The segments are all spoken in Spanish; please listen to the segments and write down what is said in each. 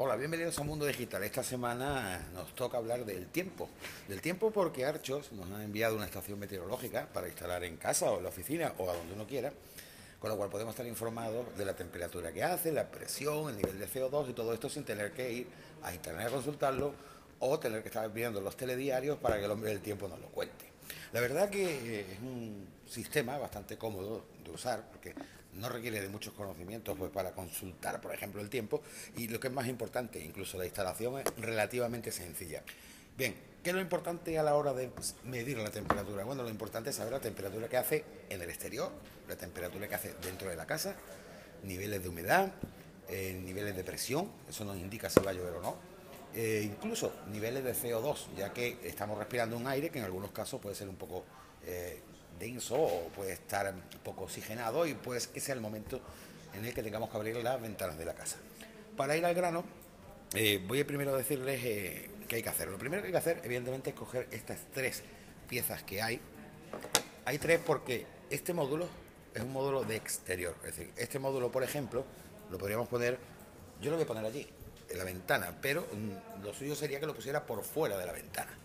Hola, bienvenidos a Mundo Digital. Esta semana nos toca hablar del tiempo. Del tiempo porque Archos nos ha enviado una estación meteorológica para instalar en casa o en la oficina o a donde uno quiera, con lo cual podemos estar informados de la temperatura que hace, la presión, el nivel de CO2 y todo esto sin tener que ir a internet a consultarlo o tener que estar viendo los telediarios para que el hombre del tiempo nos lo cuente. La verdad que es un sistema bastante cómodo de usar porque no requiere de muchos conocimientos pues, para consultar, por ejemplo, el tiempo, y lo que es más importante, incluso la instalación es relativamente sencilla. Bien, ¿qué es lo importante a la hora de medir la temperatura? Bueno, lo importante es saber la temperatura que hace en el exterior, la temperatura que hace dentro de la casa, niveles de humedad, niveles de presión, eso nos indica si va a llover o no, incluso niveles de CO2, ya que estamos respirando un aire que en algunos casos puede ser un poco denso o puede estar un poco oxigenado y pues ese es el momento en el que tengamos que abrir las ventanas de la casa. Para ir al grano, voy a primero decirles qué hay que hacer. Lo primero que hay que hacer, evidentemente, es coger estas tres piezas que hay. Hay tres porque este módulo es un módulo de exterior. Es decir, este módulo, por ejemplo, lo podríamos poner, yo lo voy a poner allí, en la ventana, pero lo suyo sería que lo pusiera por fuera de la ventana.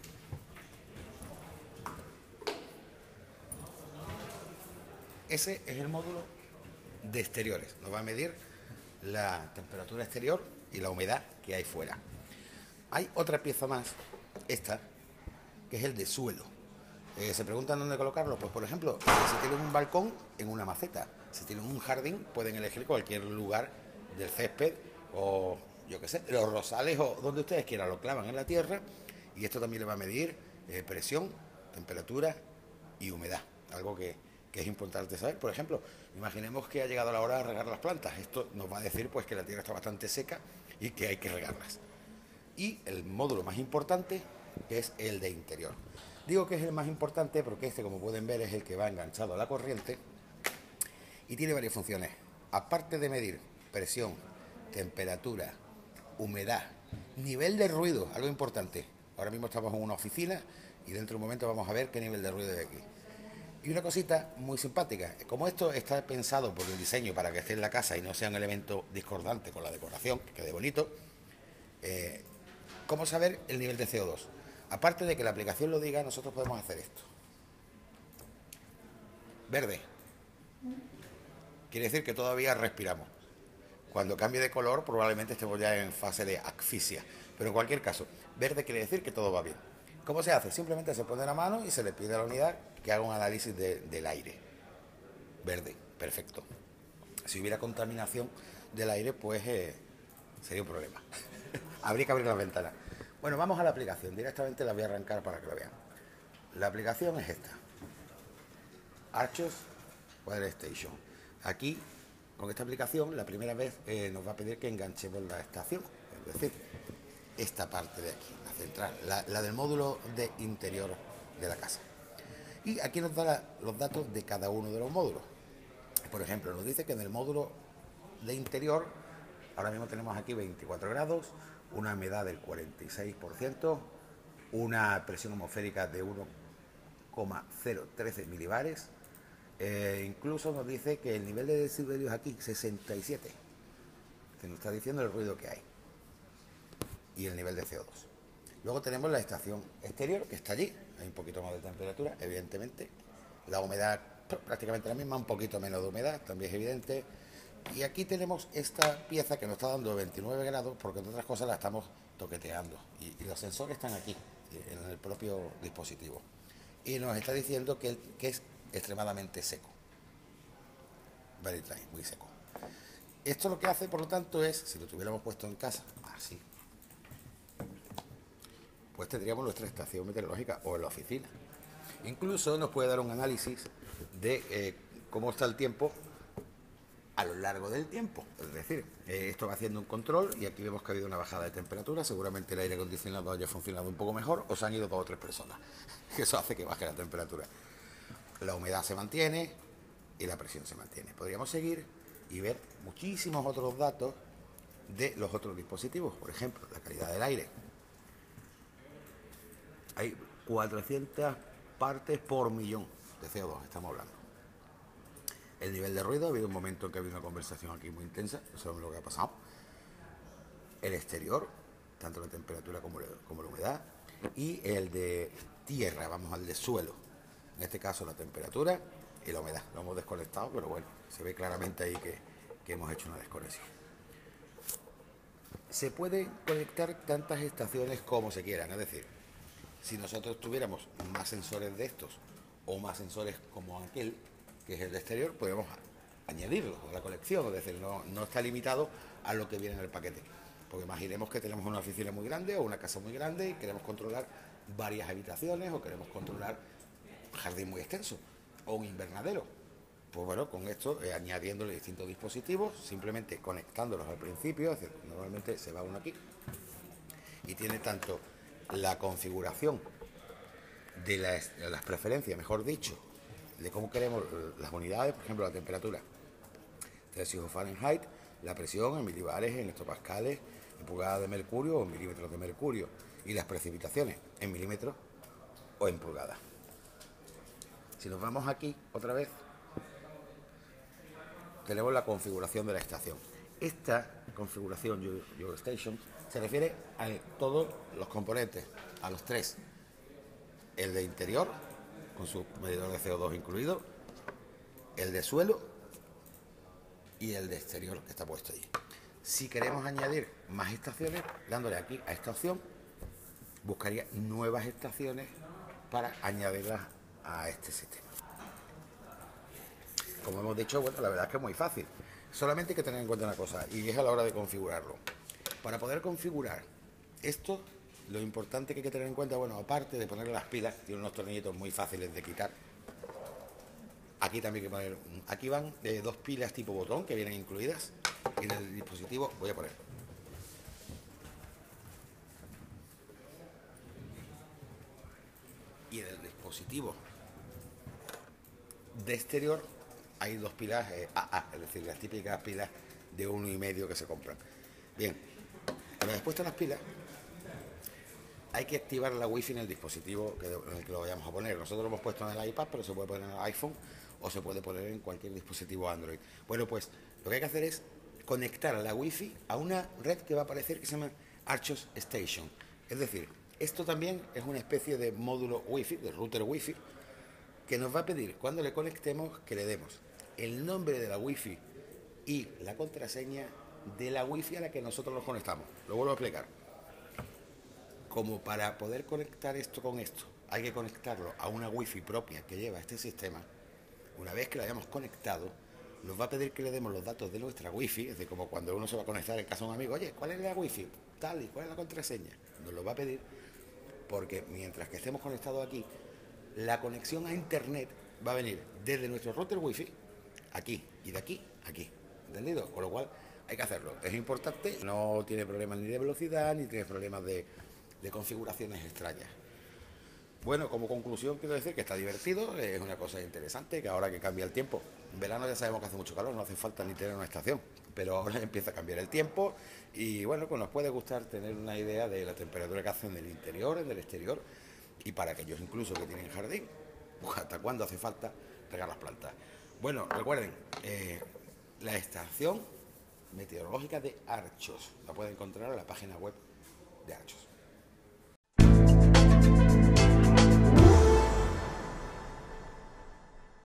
Ese es el módulo de exteriores. Nos va a medir la temperatura exterior y la humedad que hay fuera. Hay otra pieza más, esta, que es el de suelo. Se preguntan dónde colocarlo. Pues por ejemplo, si tienen un balcón, en una maceta. Si tienen un jardín, pueden elegir cualquier lugar del césped o, yo qué sé, los rosales o donde ustedes quieran. Lo clavan en la tierra y esto también le va a medir presión, temperatura y humedad. Algo que es importante saber. Por ejemplo, imaginemos que ha llegado la hora de regar las plantas. Esto nos va a decir pues que la tierra está bastante seca y que hay que regarlas. Y el módulo más importante es el de interior. Digo que es el más importante porque este, como pueden ver, es el que va enganchado a la corriente y tiene varias funciones. Aparte de medir presión, temperatura, humedad, nivel de ruido, algo importante. Ahora mismo estamos en una oficina y dentro de un momento vamos a ver qué nivel de ruido hay aquí. Y una cosita muy simpática, como esto está pensado por el diseño para que esté en la casa y no sea un elemento discordante con la decoración, que quede bonito, ¿cómo saber el nivel de CO2? Aparte de que la aplicación lo diga, nosotros podemos hacer esto. Verde. Quiere decir que todavía respiramos. Cuando cambie de color, probablemente estemos ya en fase de asfixia. Pero en cualquier caso, verde quiere decir que todo va bien. ¿Cómo se hace? Simplemente se pone la mano y se le pide a la unidad que haga un análisis del aire. Verde, perfecto. Si hubiera contaminación del aire, pues sería un problema. Habría que abrir las ventanas. Bueno, vamos a la aplicación. Directamente la voy a arrancar para que lo vean. La aplicación es esta. Archos Weather Station. Aquí, con esta aplicación, la primera vez nos va a pedir que enganchemos la estación. Es decir, esta parte de aquí, la central, la del módulo de interior de la casa. Y aquí nos da los datos de cada uno de los módulos. Por ejemplo, nos dice que en el módulo de interior, ahora mismo tenemos aquí 24 grados, una humedad del 46%, una presión atmosférica de 1,013 milibares. Incluso nos dice que el nivel de decibelios aquí, 67. Se nos está diciendo el ruido que hay. Y el nivel de CO2. Luego tenemos la estación exterior, que está allí. Hay un poquito más de temperatura, evidentemente. La humedad prácticamente la misma, un poquito menos de humedad, también es evidente. Y aquí tenemos esta pieza que nos está dando 29 grados, porque entre otras cosas la estamos toqueteando. Y los sensores están aquí, en el propio dispositivo. Y nos está diciendo que es extremadamente seco. Very dry, muy seco. Esto lo que hace, por lo tanto, es, si lo tuviéramos puesto en casa, así, pues tendríamos nuestra estación meteorológica o en la oficina. Incluso nos puede dar un análisis de cómo está el tiempo a lo largo del tiempo. Es decir, esto va haciendo un control y aquí vemos que ha habido una bajada de temperatura. Seguramente el aire acondicionado haya funcionado un poco mejor o se han ido 2 o 3 personas. Eso hace que baje la temperatura. La humedad se mantiene y la presión se mantiene. Podríamos seguir y ver muchísimos otros datos de los otros dispositivos. Por ejemplo, la calidad del aire. Hay 400 partes por millón de CO2, estamos hablando. El nivel de ruido, ha habido un momento en que ha habido una conversación aquí muy intensa, eso es lo que ha pasado. el exterior, tanto la temperatura como la humedad, y el de tierra, vamos al de suelo. En este caso la temperatura y la humedad. Lo hemos desconectado, pero bueno, se ve claramente ahí que hemos hecho una desconexión. Se pueden conectar tantas estaciones como se quieran, es decir, si nosotros tuviéramos más sensores de estos o más sensores como aquel, que es el de exterior, podemos añadirlos a la colección, es decir, no está limitado a lo que viene en el paquete. Porque imaginemos que tenemos una oficina muy grande o una casa muy grande y queremos controlar varias habitaciones o queremos controlar un jardín muy extenso o un invernadero. Pues bueno, con esto, añadiéndole distintos dispositivos, simplemente conectándolos al principio, es decir, normalmente se va uno aquí y tiene tanto la configuración de las preferencias, mejor dicho, de cómo queremos las unidades, por ejemplo, la temperatura, Celsius o Fahrenheit, la presión en milibares, en hectopascales, en pulgadas de mercurio o en milímetros de mercurio, y las precipitaciones en milímetros o en pulgadas. Si nos vamos aquí otra vez, tenemos la configuración de la estación. Esta configuración Your Station se refiere a todos los componentes, a los tres: el de interior, con su medidor de CO2 incluido, el de suelo y el de exterior que está puesto allí. Si queremos añadir más estaciones, dándole aquí a esta opción, buscaría nuevas estaciones para añadirlas a este sistema. Como hemos dicho, bueno, la verdad es que es muy fácil. Solamente hay que tener en cuenta una cosa, y es a la hora de configurarlo. Para poder configurar esto, lo importante que hay que tener en cuenta, bueno, aparte de ponerle las pilas, tiene unos tornillitos muy fáciles de quitar. Aquí también hay que poner, aquí van dos pilas tipo botón que vienen incluidas, y en el dispositivo voy a poner. Y en el dispositivo de exterior hay dos pilas AA, es decir, las típicas pilas de 1,5 que se compran. Bien, una vez puestas las pilas, hay que activar la wifi en el dispositivo en el que lo vayamos a poner. Nosotros lo hemos puesto en el iPad, pero se puede poner en el iPhone o se puede poner en cualquier dispositivo Android. Bueno, pues lo que hay que hacer es conectar la wifi a una red que va a aparecer que se llama Archos Station. Es decir, esto también es una especie de módulo wifi, de router wifi, que nos va a pedir cuando le conectemos que le demos el nombre de la wifi y la contraseña de la wifi a la que nosotros nos conectamos. Lo vuelvo a explicar. Como para poder conectar esto con esto, hay que conectarlo a una wifi propia que lleva este sistema. Una vez que lo hayamos conectado, nos va a pedir que le demos los datos de nuestra wifi, es decir, como cuando uno se va a conectar en casa de un amigo, oye, ¿cuál es la wifi? Tal, ¿y cuál es la contraseña? Nos lo va a pedir porque mientras que estemos conectados aquí, la conexión a internet va a venir desde nuestro router wifi, aquí, y de aquí, aquí, ¿entendido? Con lo cual hay que hacerlo. Es importante, no tiene problemas ni de velocidad, ni tiene problemas de configuraciones extrañas. Bueno, como conclusión quiero decir que está divertido, es una cosa interesante, que ahora que cambia el tiempo, en verano ya sabemos que hace mucho calor, no hace falta ni tener una estación, pero ahora empieza a cambiar el tiempo y bueno, pues nos puede gustar tener una idea de la temperatura que hace en el interior, en el exterior, y para aquellos incluso que tienen jardín, pues hasta cuándo hace falta regar las plantas. Bueno, recuerden, la estación meteorológica de Archos, la pueden encontrar en la página web de Archos.